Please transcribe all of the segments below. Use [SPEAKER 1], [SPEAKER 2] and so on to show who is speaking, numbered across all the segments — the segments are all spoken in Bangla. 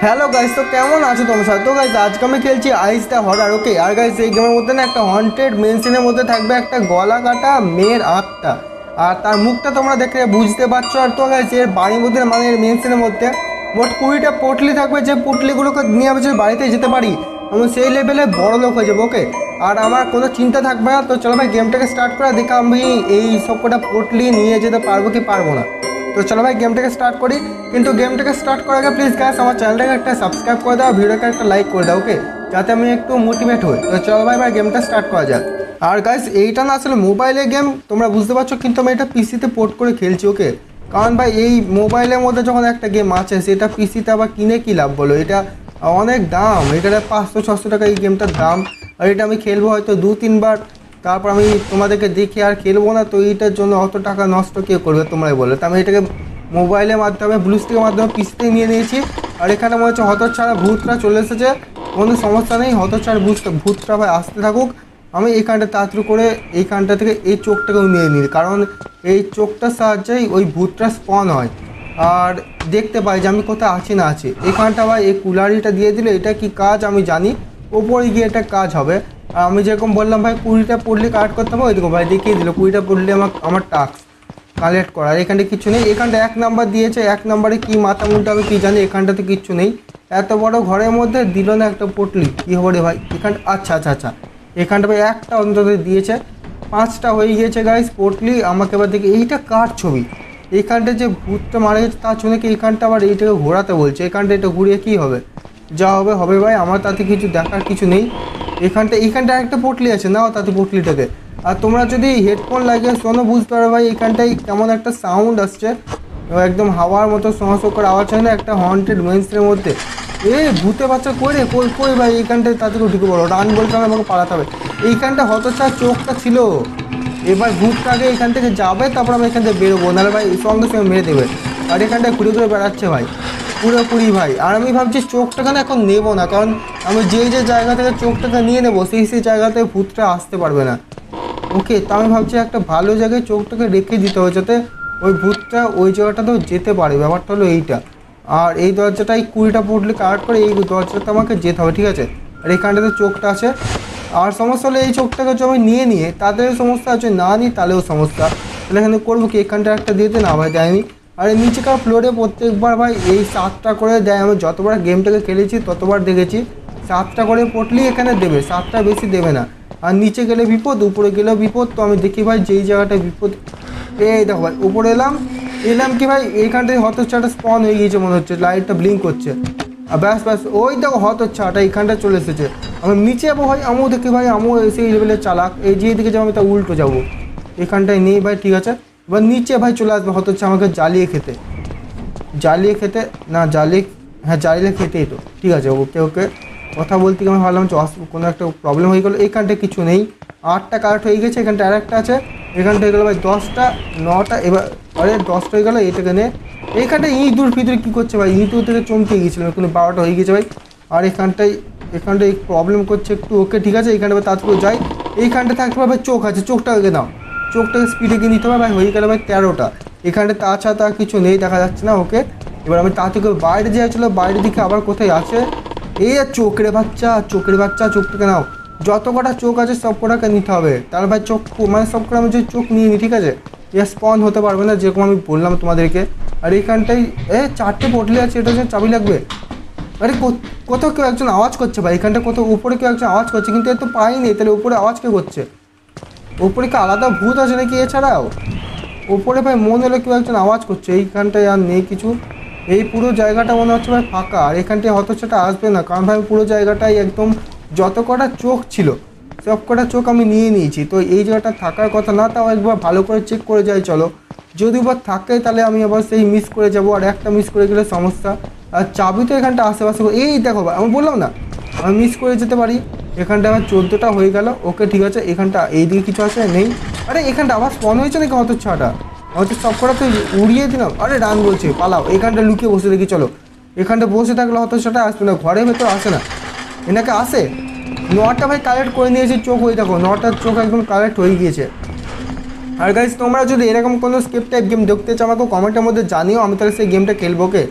[SPEAKER 1] হ্যালো গাইস, তো কেমন আছো তোমার সাথে? তো গাইস আজকে আমি খেলছি আইস দ্য হরার। ওকে, আর গাইস এই গেমের মধ্যে না একটা হন্টেড মেনশনের মধ্যে থাকবে একটা গলা কাটা মেয়ের আত্মা, আর তার মুখটা তোমরা দেখে বুঝতে পারছো। আর তো গাইস এর বাড়ির মধ্যে মানে এর মেনশনের মধ্যে মোট 20টা পোটলি থাকবে, যে পোটলিগুলোকে নিয়ে আমি যদি বাড়িতে যেতে পারি আমি সেই লেভেলে বড় লোক হয়ে যাবো। ওকে, আর আমার কোনো চিন্তা থাকবে না। তো চলো ভাই গেমটাকে স্টার্ট করা, দেখা আমি এই সব কটা পোটলি নিয়ে যেতে পারবো কি পারবো না। তো চলো ভাই গেমটাকে স্টার্ট করি, কিন্তু গেমটাকে স্টার্ট করার আগে প্লিজ গাইস আমার চ্যানেলটাকে একটা সাবস্ক্রাইব করে দাও, ভিডিওকে একটা লাইক করে দাও। ওকে, যাতে আমি একটু মোটিভেট হই। তো চলো ভাই ভাই গেমটা স্টার্ট করা যাক। আর গাইস এইটা না আসলে মোবাইলের গেম, তোমরা বুঝতে পারছো, কিন্তু আমি এটা পিসিতে পোর্ট করে খেলছি। ওকে, কারণ ভাই এই মোবাইলের মধ্যে যখন একটা গেম আছে সেটা পিসিতে আবার কিনে কী লাভ বলো, এটা অনেক দাম, এখানে 500-600 টাকা এই গেমটার দাম। আর এটা আমি খেলবো হয়তো 2-3 বার, তারপর আমি তোমাদেরকে দেখি আর খেলবো না। তো এইটার জন্য অত টাকা নষ্ট কে করবে তোমরাই বলো। তো আমি এটাকে মোবাইলের মাধ্যমে ব্লুস্টিকের মাধ্যমে পিসিতে নিয়ে নিয়েছি। আর এখানে মনে হচ্ছে হতচ্ছাড়া ভূতরা চলে এসেছে, কোনো সমস্যা নেই, হতচ্ছাড়া ভূতটা ভাই আসতে থাকুক। আমি এইখানটা তাড়াতাড়ি করে এইখানটা থেকে এই চোখটাকেও নিয়ে নিই, কারণ এই চোখটার সাহায্যেই ওই ভূতটা স্পন হয় আর দেখতে পাই যে আমি কোথায় আছি না আছি। এখানটা ভাই এই কুলারিটা দিয়ে দিলে এটা কি কাজ আমি জানি, ওপরে গিয়ে এটা কাজ হবে। আর আমি যেরকম বললাম ভাই 20টা পড়লে কালেক্ট করতে হবে, ওই দেখো ভাই দেখিয়ে দিল 20টা পড়লে আমার টাস্ক কালেক্ট করা। আর এখানটা কিছু নেই, এখানটা 1 নাম্বার দিয়েছে, 1 নাম্বারে কী মাথা মুন্ডা আমি কী জানি, এখানটাতে কিচ্ছু নেই। এত বড় ঘরের মধ্যে দিল না একটা পটলি, কী হবে রে ভাই এখানটা? আচ্ছা আচ্ছা আচ্ছা, এখানটা ভাই একটা অন্তত দিয়েছে, 5টা হয়ে গিয়েছে গাইস পটলি। আমাকে এবার দেখি এইটা কার ছবি, এইখানটা যে ভূতটা মারা গেছে তার ছবি কি, এইখানটা আবার এইটাকে ঘোরাতে বলছে, এখানটা এটা ঘুরিয়ে কী হবে? যা হবে হবে ভাই, আমার তাতে কিছু দেখার কিছু নেই। এইখানটা একটা পটলি আছে, নাও তাতে পটলিটাকে। আর তোমরা যদি হেডফোন লাগিয়ে শোনো বুঝতে পারো ভাই এখানটায় কেমন একটা সাউন্ড আসছে, একদম হাওয়ার মতো সমস্যা করে আওয়াজ হয় না একটা হন্টেড মেন্সের মধ্যে। ভূতে বাচ্চা করে কই কই ভাই, এইখানটায় তাদেরকে ঢুকে পড়ো, রান বলতে আমাকে পালাতে হবে। এইখানটা হতচ্ছাড়া চোখটা ছিল, এবার ভূতটা আগে এখান থেকে যাবে, তারপর আমি এখান থেকে বেরোবো, নাহলে ভাই সঙ্গে সঙ্গে মেরে দেবে। আর এখানটায় ঘুরে ঘুরে বেড়াচ্ছে ভাই পুরোপুরি ভাই। আর আমি ভাবছি চোখটাকে না এখন নেবো না, কারণ আমি যে জায়গা থেকে চোখটাকে নিয়ে নেবো সেই জায়গাতে ভূতটা আসতে পারবে না। ওকে, তো আমি ভাবছি একটা ভালো জায়গায় চোখটাকে রেখে দিতে হবে, যাতে ওই ভূতটা ওই জায়গাটাতেও যেতে পারে। ব্যাপারটা হলো এইটা। আর এই দরজাটাই 20টা পড়লে কাট করে এই দরজাটা আমাকে যেতে হবে, ঠিক আছে? আর এইখানটাতে চোখটা আছে। আর সমস্যা হলো এই চোখটাকে যদি আমি নিয়ে তাদের সমস্যা আছে, না নিই তাহলেও সমস্যা। তাহলে এখানে করবো কি, এখানটা একটা দিতে না ভাই দেয়নি। আর এই নিচেকার ফ্লোরে প্রত্যেকবার ভাই এই 7টা করে দেয়, আমি যতবার গেমটাকে খেলেছি ততবার দেখেছি 7টা করে পটলি এখানে দেবে, 7টা বেশি দেবে না। আর নিচে গেলে বিপদ, উপরে গেলেও বিপদ। তো আমি দেখি ভাই যেই জায়গাটায় বিপদ, এই দেখো ভাই উপরে এলাম কি ভাই এইখানটায় হতচ্ছাটা স্পন হয়ে গিয়েছে মনে হচ্ছে, লাইটটা ব্লিঙ্ক করছে। আর ব্যাস ব্যাস ওই দেখো হতচ্ছাটা এইখানটা চলে এসেছে। আমি নিচে যাবো ভাই, আমিও দেখি ভাই আমিও সেই লেভেলে চালাক, এই যেদিকে যাবো আমি তা উল্টো যাবো, এখানটায় নেই ভাই, ঠিক আছে? এবার নিচে ভাই চলে আসবে হতচ্ছা আমাকে জ্বালিয়ে খেতে না জ্বালিয়ে খেতেই তো, ঠিক আছে। ওকে ওকে, কথা বলতে গিয়ে আমি ভাবলাম কোনো একটা প্রবলেম হয়ে গেলো। এইখানটায় কিছু নেই, 8টা কারেক্ট হয়ে গেছে, এখানটা আর একটা আছে, এখানটা হয়ে গেলো ভাই 10টা 9টা। এবার আরে 10টা হয়ে গেলো, এটাকে নে। এইখানটায় ইঁদুর ফিদুর কী করছে ভাই, ইঁদুর থেকে চমকে গিয়েছিলাম, এখন 12টা হয়ে গেছে ভাই। আর এখানটায় প্রবলেম করছে একটু। ওকে ঠিক আছে, এইখানটা তাড়াতাড়ি যাই। এইখানটা থাকতে হবে চোখ আছে, চোখটাকে নাও, চোখটাকে স্পিডে গিয়ে নিতে হবে ভাই। হয়ে গেলে ভাই 13টা। এখানটা তাছাড়া তার কিছু নেই, দেখা যাচ্ছে না। ওকে, এবার আমি তাড়াতাড়ি করে বাইরে যাচ্ছিল, বাইরের দিকে আবার কোথায় আছে? এই চোখের বাচ্চা চোখটাকে নাও, যত কটা চোখ আছে সব কটাকে নিতে হবে। তাহলে ভাই চোখ মানে সব কটা আমি যদি চোখ নিয়ে নিই, ঠিক আছে, এ স্পন হতে পারবে না, যেরকম আমি বললাম তোমাদেরকে। আর এইখানটায় 4টে পটলি আছে, এটা হচ্ছে চাবি লাগবে। আরে কোথাও কেউ একজন আওয়াজ করছে ভাই, এখানটা কোথাও উপরে কেউ একজন আওয়াজ করছে, কিন্তু এত পাইনি। তাহলে উপরে আওয়াজ কে করছে? উপরে কি আলাদা ভূত আছে নাকি এছাড়াও? উপরে ভাই মনে হলো কেউ একজন আওয়াজ করছে, এইখানটায় আর নেই কিছু। এই পুরো জায়গাটা মনে হচ্ছে ভাই ফাঁকা, আর এখানটায় হতচ্ছাটা আসবে না, কারণ ভাই পুরো জায়গাটাই একদম যত কটা চোখ ছিল সব কটা চোখ আমি নিয়ে নিয়েছি। তো এই জায়গাটা থাকার কথা না, তাও একবার ভালো করে চেক করে যাই চলো। যদি বা থাকে তাহলে আমি আবার সেই মিস করে যাব, আর একটা মিস করে গেলে সমস্যা। আর চাবি তো এখানটা আশেপাশে, এই দেখো ভাই আমি বললাম না আমি মিস করে যেতে পারি। এখানটা আমার 14টা হয়ে গেল। ওকে ঠিক আছে, এখানটা এইদিকে কিছু আছে নেই। আরে এখানটা আবার স্পন হয়েছে নাকি হতচ্ছাটা? হয়তো সব কটা তো উড়িয়ে দিলাম। আরে রান বলছে পালাও, এখানটা লুকিয়ে বসে দেখি চলো। এখানটা বসে থাকলে হতচ্ছাটা আসবে না, ঘরের ভেতর আসে না, এনাকে আসে। 9টা ভাই কালেক্ট করে নিয়েছি চোখ, ওই দেখো 9টার চোখ একদম কালেক্ট হয়ে গিয়েছে। আর গাইজ তোমরা যদি এরকম কোনো স্কেপ টাইপ গেম দেখতে চাও আমাকে কমেন্টের মধ্যে জানিও, আমি তাহলে সেই গেমটা খেলবো। ওকে,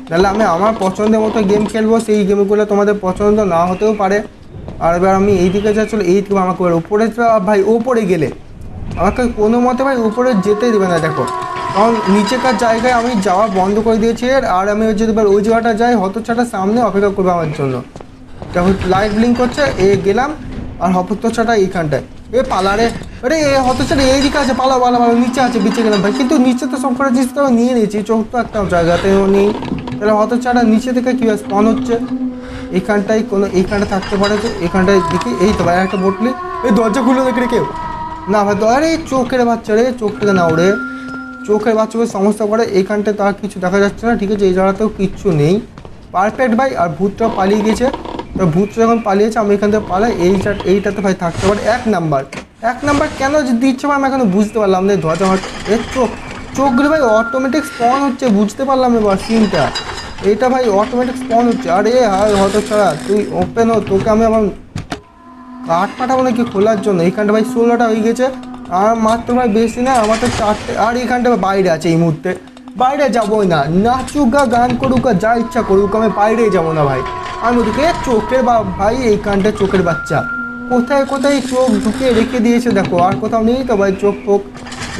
[SPEAKER 1] তাহলে আমি আমার পছন্দের মতো গেম খেলবো, সেই গেমগুলো তোমাদের পছন্দ না হতেও পারে। আর এবার আমি এইদিকে যাচ্ছিল, এইদিকে আমাকে উপরে ভাই ওপরে গেলে আমাকে কোনো মতে ভাই উপরে যেতে দেবে না দেখো, কারণ নিচেকার জায়গায় আমি যাওয়া বন্ধ করে দিয়েছি। আর আমি যদি এবার ওই জায়গাটা যাই হতচ্ছাটা সামনে অপেক্ষা করবে আমার জন্য। দেখো লাইট ব্লিঙ্ক করছে, গেলাম। আর হতচ্ছাটা এইখানটায় পালারে, আরে হতচ্ছাটা এইদিকে আছে, পালা পালা পালা, নিচে আছে, বেঁচে গেলাম ভাই। কিন্তু নিচে তো সব করা জিনিস তো নিয়ে নিয়েছি, চোখ তো একটা জায়গাতেও নেই। তাহলে হতচ্ছাটা নিচে থেকে কী স্পন হচ্ছে এইখানটায়, কোনো এইখানটা থাকতে পারে তো এখানটায় দেখি। এই তো ভাই একটা বটলি, এই দরজা খুলে দেখে কেউ না ভাই, আরে চোখের বাচ্চা রে, চোখ থেকে না ওরে, চোখের বাচ্চাকে সমস্যা করে। এইখানটায় তার কিছু দেখা যাচ্ছে না, ঠিক আছে, এই জায়গাতেও কিচ্ছু নেই, পারফেক্ট ভাই। আর ভূতটাও পালিয়ে গেছে, তো ভূতটা যখন পালিয়েছে আমি এখান থেকে পালাই। এইটাতে ভাই থাকতে পারে 1 নাম্বার। 1 নাম্বার কেন দিচ্ছে ভাই আমি এখন বুঝতে পারলাম না। ধোয়া আমার এর চোখগুলো ভাই অটোমেটিক স্পন হচ্ছে, বুঝতে পারলাম এবার সিনটা। এইটা ভাই অটোমেটিক স্পন হচ্ছে। আরে হয়তো ছাড়া তুই ওপেন হ, তোকে আমি আমার কাঠ পাঠাবো নাকি খোলার জন্য। এইখানটা ভাই 16টা হয়ে গেছে, আর মাত্র ভাই বেশি না, আমার তো 4টে। আর এইখানটা বাইরে আছে এই মুহূর্তে, বাইরে যাবোই না, নাচুক গা গান করুক যা ইচ্ছা করুক, আমি বাইরে যাবো না ভাই। আমি ওদিকে চোখের ভাই এইখানটা চোখের বাচ্চা কোথায় কোথায় চোখ ঢুকে রেখে দিয়েছে দেখো, আর কোথাও নেই তো ভাই চোখ ফোক।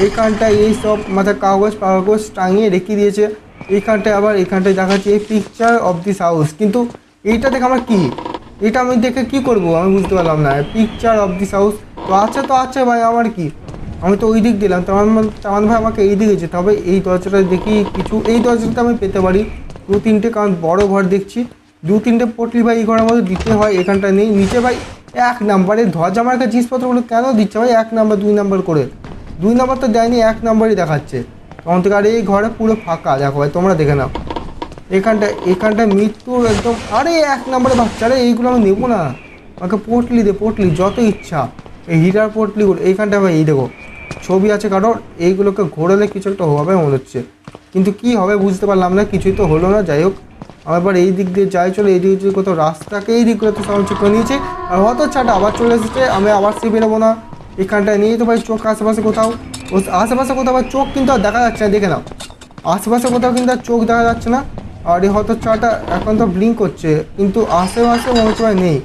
[SPEAKER 1] এইখানটায় এই সব মাথায় কাগজ টাঙিয়ে রেখে দিয়েছে। এইখানটায় আবার এইখানটায় দেখাচ্ছে এই পিকচার অফ দিস হাউস, কিন্তু এইটা দেখে আমার কি, এটা আমি দেখে কি করব আমি বুঝতে পারলাম না। পিকচার অফ দিস হাউস তো আছে ভাই, আমার কি, আমি তো ওই দিক দিলাম, তেমন ভাই আমাকে এই দিকে যেতে হবে। এই দরজাটা দেখি কিছু, এই দরজাটা আমি পেতে পারি 2-3টে, কারণ বড় ঘর দেখছি। 2-3টে পটলি ভাই এই ঘরের মধ্যে দিতে হয়, এখানটা নেই। নিচে ভাই 1 নাম্বারে ধ্বজা মার্কা জিনিসপত্রগুলো কেন দিচ্ছে ভাই 1 নাম্বার 2 নাম্বার করে? 2 নাম্বার তো দেয়নি, 1 নাম্বারই দেখাচ্ছে তখন থেকে। আর এই ঘরে পুরো ফাঁকা দেখো ভাই, তোমরা দেখে নাও। এখানটায় মৃত্যুর একদম, আরে 1 নাম্বারে বাচ্চা, আরে এইগুলো আমি নেবো না, আমাকে পটলি দে, পটলি যত ইচ্ছা, এই হীরার পটলিগুলো। এইখানটায় ভাই এই দেখো ছবি আছে কারোর, এইগুলোকে ঘোরালে কিছু একটা হবে মনে হচ্ছে, কিন্তু কি হবে বুঝতে পারলাম না, কিছুই তো হলো না। যাই হোক আমি এবার এই দিক দিয়ে যাই, চলো এই দিক দিয়ে কোথাও রাস্তাকে এই দিকগুলো তো সাউন্ড চেক করে নিয়েছি। আর হতচ্ছাটা আবার চলে এসেছে, আমি আবার সে বেরোবো না। এখানটায় নিয়ে তো ভাই চোখ আশেপাশে কোথাও, আশেপাশে কোথাও ভাই চোখ কিন্তু আর দেখা যাচ্ছে না, দেখে নাও আশেপাশে কোথাও কিন্তু আর চোখ দেখা যাচ্ছে না। আর এই হতচ্ছাটা এখন তো ব্লিঙ্ক করছে, কিন্তু আশেপাশে মনে হচ্ছে ভাই নেই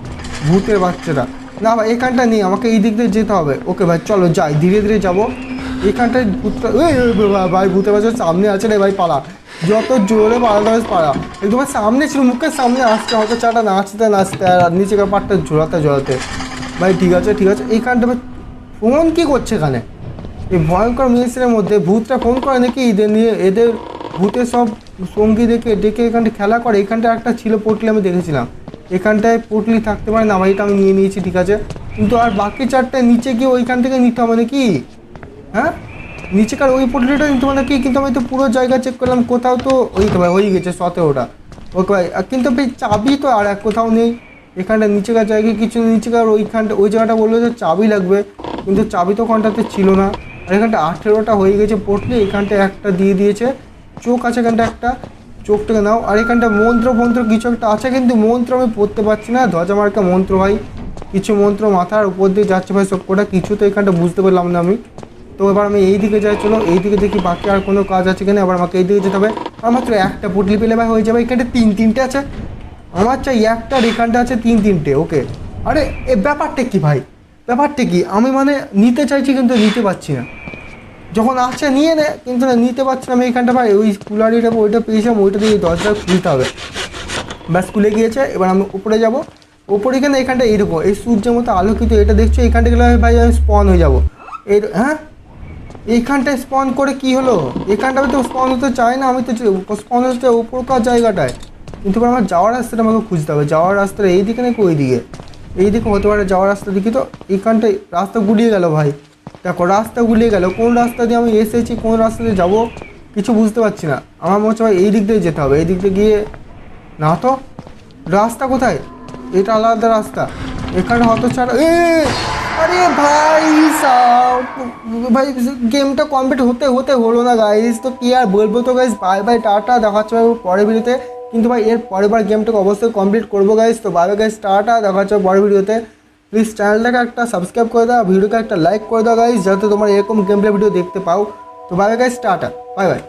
[SPEAKER 1] ভূতের বাচ্চাটা। না ভাই এখানটা নেই, আমাকে এই দিক দিয়ে যেতে হবে। ওকে ভাই চলো যাই, ধীরে ধীরে যাবো। এখানটায় ভূতটা ভাই ভূতের বাচ্চার সামনে আছে রে ভাই, পালা, যত জোরে পালাতে হবে পালা। একদম সামনে ছিল, মুখের সামনে আসছে, হতচ্ছাটা নাচতে নাচতে আর নিচেকার পাটটা জোড়াতে ভাই। ঠিক আছে এইখানটা ভাই ফোন কী করছে এখানে, এই ভয়ঙ্কর মেডিসিনের মধ্যে ভূতটা ফোন করে নাকি এদের নিয়ে, এদের ভূতের সব সঙ্গী ডেকে এখানটা খেলা করে। এখানটা একটা ছিল পটলি, আমি দেখেছিলাম এখানটায় পটলি থাকতে পারে না ভাই, এটা আমি নিয়ে নিয়েছি ঠিক আছে। কিন্তু আর বাকি 4টে নিচে গিয়ে ওইখান থেকে নিতে হবে নাকি? হ্যাঁ নিচেকার ওই পটলিটা নিতে হবে নাকি? কিন্তু আমি তো পুরো জায়গা চেক করলাম, কোথাও তো ওই তো ভাই হয়ে গেছে 17টা। ওকে ভাই, কিন্তু ভাই চাবি তো আর এক কোথাও নেই। এখানটা নিচেকার জায়গায় কিছু, নিচেকার ওইখানটা ওই জায়গাটা বললো যে চাবি লাগবে, কিন্তু চাবি তো কোনটাতে ছিল না। আর এখানটা 18টা হয়ে গেছে পটলি, এখানটা একটা দিয়ে দিয়েছে, চোখ আছে এখানটা একটা, চোখটাকে নাও। আর এখানটা মন্ত্র কিছু একটা আছে, কিন্তু মন্ত্র আমি পড়তে পারছি না, ধ্বজা মার্কা মন্ত্র ভাই, কিছু মন্ত্র মাথার উপর দিয়ে যাচ্ছে ভাই সব কটা, কিছু তো এখানটা বুঝতে পারলাম না আমি। তো এবার আমি এই দিকে যাই, চলো এই দিকে দেখি বাকি আর কোনো কাজ আছে কিনা। আবার আমাকে এই দিকে যেতে হবে, আর মাত্র একটা পটলি পেলে ভাই হয়ে যাবে। এখানটা 3-3টে আছে, আমার চাই একটা, এখানটা আছে 3-3টে। ওকে আরে এ ব্যাপারটা কি ভাই, ব্যাপারটা কি, আমি মানে নিতে চাইছি কিন্তু নিতে পারছি না, যখন আসছে নিয়ে নে, কিন্তু না নিতে পারছি না আমি। এইখানটা ভাই ওই কুলারিটা ওইটা পেয়েছিলাম, ওইটা দিয়ে দরজা খুলতে হবে। ব্যাস খুলে গিয়েছে, এবার আমি উপরে যাবো। উপরে এখানে এখানটা এইরকম এই সূর্যের মতো আলোকিত, এটা দেখছো এখানটা গেলে ভাই আমি স্পন হয়ে যাবো। এই হ্যাঁ এইখানটায় স্পন করে কি হলো, এখানটা আমি তো স্পন হতে চাই না, আমি তো স্পন হতে চাই উপরকার জায়গাটায়। কিন্তু আমার যাওয়ার রাস্তাটা আমাকে খুঁজতে হবে, যাওয়ার রাস্তাটা এই দিকে নাকি ওই দিকে, এই দিকে হতে পারে যাওয়ার রাস্তা দেখি তো। এইখানটায় রাস্তা গুলিয়ে গেল ভাই, দেখো রাস্তা গুলিয়ে গেল, কোন রাস্তা দিয়ে আমি এসেছি কোন রাস্তা দিয়ে যাবো কিছু বুঝতে পারছি না। আমার মনে হচ্ছে ভাই এই দিক দিয়ে যেতে হবে, এই দিক দিয়ে গিয়ে না তো রাস্তা কোথায়, এটা আলাদা রাস্তা। এখানে হতচ্ছাড়া আরে ভাই ভাই গেমটা কমপ্লিট হতে হলো না গাইজ, তো কি আর বলবো। তো গাইজ বাই টাটা, দেখা হচ্ছে পরের ভিডিওতে। কিন্তু ভাই এর পরের বার গেমটাকে অবশ্যই কমপ্লিট করবো গাইজ। তো বাই গাইজ টাটা, দেখা হচ্ছে পরের ভিডিওতে। প্লিজ চ্যানেলটাকে একটা সাবস্ক্রাইব করে দাও, ভিডিওকে একটা লাইক করে দাও গাইজ, যাতে তোমার এরকম গেম প্লে ভিডিও দেখতে পাও। তো বাই গাইজ টাটা, বাই।